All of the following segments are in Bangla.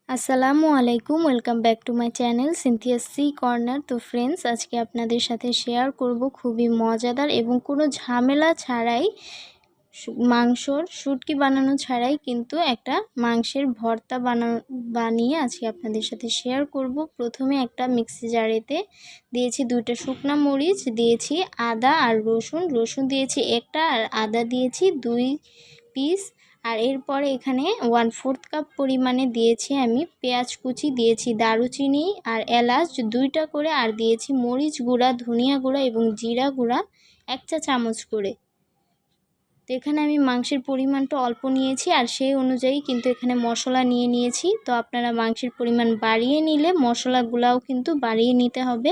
আসসালামু আলাইকুম, welcome back to my channel Sinthia C corner. তো ফ্রেন্ডস, আজকে আপনাদের সাথে শেয়ার করব খুবই মজাদার এবং কোনো ঝামেলা ছাড়াই মাংসর শুটকি বানানো ছাড়াই কিন্তু একটা মাংসের ভর্তা বানিয়ে আজকে আপনাদের সাথে শেয়ার করব। প্রথমে একটা মিক্সি জারেতে দিয়েছি 2টা শুকনো মরিচ, দিয়েছি আদা আর রসুন দিয়েছি একটা, আর আদা দিয়েছি 2 পিস। আর এরপরে এখানে 1/4 কাপ পরিমাণে দিয়েছি আমি পেঁয়াজ কুচি, দিয়েছি দারুচিনি আর এলাচ 2টা করে, আর দিয়েছি মরিচ গুঁড়া, ধনিয়া গুঁড়া এবং জিরা গুঁড়া 1 চা চামচ করে। তো এখানে আমি মাংসের পরিমাণটা অল্প নিয়েছি আর সেই অনুযায়ী কিন্তু এখানে মশলা নিয়েছি। তো আপনারা মাংসের পরিমাণ বাড়িয়ে নিলে মশলাগুলাও কিন্তু বাড়িয়ে নিতে হবে।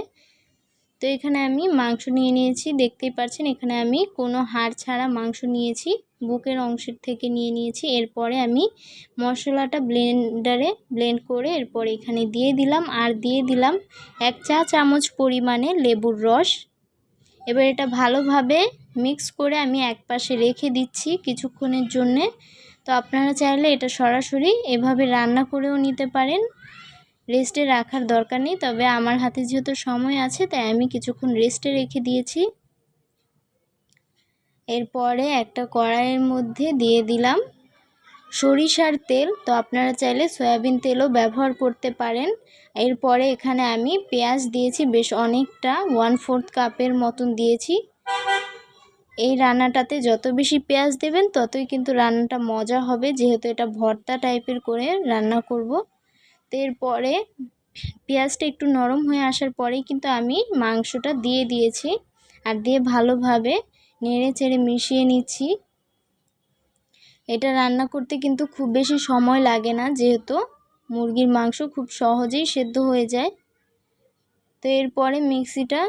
তো এখানে আমি মাংস নিয়েছি, দেখতেই পাচ্ছেন এখানে আমি কোনো হাড় ছাড়া মাংস নিয়েছি, বুকের অংশের থেকে নিয়েছি। এরপরে আমি মশলাটা ব্লেন্ডারে ব্লেন্ড করে এরপরে এখানে দিয়ে দিলাম, আর দিয়ে দিলাম 1 চা চামচ পরিমাণে লেবুর রস। এবার এটা ভালোভাবে মিক্স করে আমি একপাশে রেখে দিচ্ছি কিছুক্ষণের জন্যে। তো আপনারা চাইলে এটা সরাসরি এভাবে রান্না করেও নিতে পারেন, রেস্টে রাখার দরকার নেই। তবে আমার হাতে যেহেতু সময় আছে তাই আমি কিছুক্ষণ রেস্টে রেখে দিয়েছি। এরপরে একটা কড়াইয়ের মধ্যে দিয়ে দিলাম সরিষার তেল। তো আপনারা চাইলে সয়াবিন তেলও ব্যবহার করতে পারেন। এরপরে এখানে আমি পেঁয়াজ দিয়েছি বেশ অনেকটা, 1/4 কাপের মতন দিয়েছি। এই রান্নাটাতে যত বেশি পেঁয়াজ দেবেন ততই কিন্তু রান্নাটা মজা হবে, যেহেতু এটা ভর্তা টাইপের করে রান্না করব। তো এরপরে পেঁয়াজটা একটু নরম হয়ে আসার পরেই কিন্তু আমি মাংসটা দিয়ে দিয়েছি, আর দিয়ে ভালোভাবে নেড়ে চেড়ে মিশিয়ে নিচ্ছি। এটা রান্না করতে কিন্তু খুব বেশি সময় লাগে না, যেহেতু মুরগির মাংস খুব সহজেই সেদ্ধ হয়ে যায়। তো এরপরে মিক্সিটা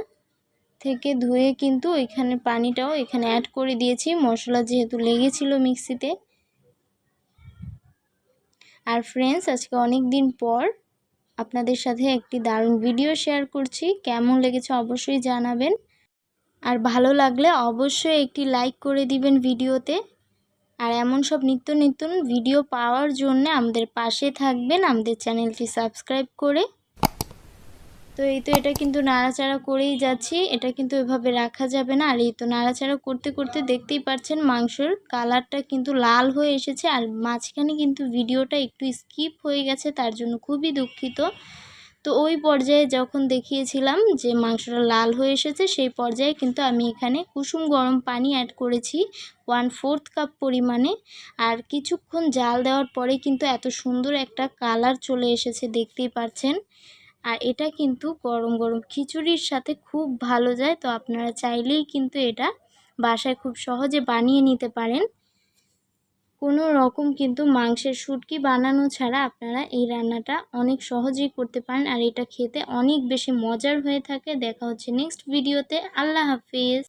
থেকে ধুয়ে কিন্তু এখানে পানিটাও এখানে অ্যাড করে দিয়েছি, মশলা যেহেতু লেগেছিল মিক্সিতে। আর ফ্রেন্ডস, আজকে অনেক দিন পর আপনাদের সাথে একটি দারুণ ভিডিও শেয়ার করছি, কেমন লেগেছে অবশ্যই জানাবেন। আর ভালো লাগলে অবশ্যই একটি লাইক করে দিবেন ভিডিওতে। আর এমন সব নিত্য নতুন ভিডিও পাওয়ার জন্য আমাদের পাশে থাকবেন, আমাদের চ্যানেলটি সাবস্ক্রাইব করে। তো এই তো এটা কিন্তু নাড়াচাড়া করেই যাচ্ছি, এটা কিন্তু এভাবে রাখা যাবে না। আর এই তো নাড়াচাড়া করতে করতে দেখতেই পাচ্ছেন মাংসর কালারটা কিন্তু লাল হয়ে এসেছে। আর মাঝখানে কিন্তু ভিডিওটা একটু স্কিপ হয়ে গেছে, তার জন্য খুবই দুঃখিত। তো ওই পর্যায়ে যখন দেখিয়েছিলাম যে মাংসটা লাল হয়ে এসেছে, সেই পর্যায়ে কিন্তু আমি এখানে কুসুম গরম পানি অ্যাড করেছি 1/4 কাপ পরিমাণে। আর কিছুক্ষণ জাল দেওয়ার পরে কিন্তু এত সুন্দর একটা কালার চলে এসেছে, দেখতেই পাচ্ছেন। আর এটা কিন্তু গরম গরম খিচুড়ির সাথে খুব ভালো যায়। তো আপনারা চাইলেই কিন্তু এটা বাসায় খুব সহজে বানিয়ে নিতে পারেন। কোনো রকম কিন্তু মাংসের শুটকি বানানো ছাড়া আপনারা এই রান্নাটা অনেক সহজেই করতে পারেন, আর এটা খেতে অনেক বেশি মজার হয়ে থাকে। দেখা হচ্ছে নেক্সট ভিডিওতে। আল্লাহ হাফিজ।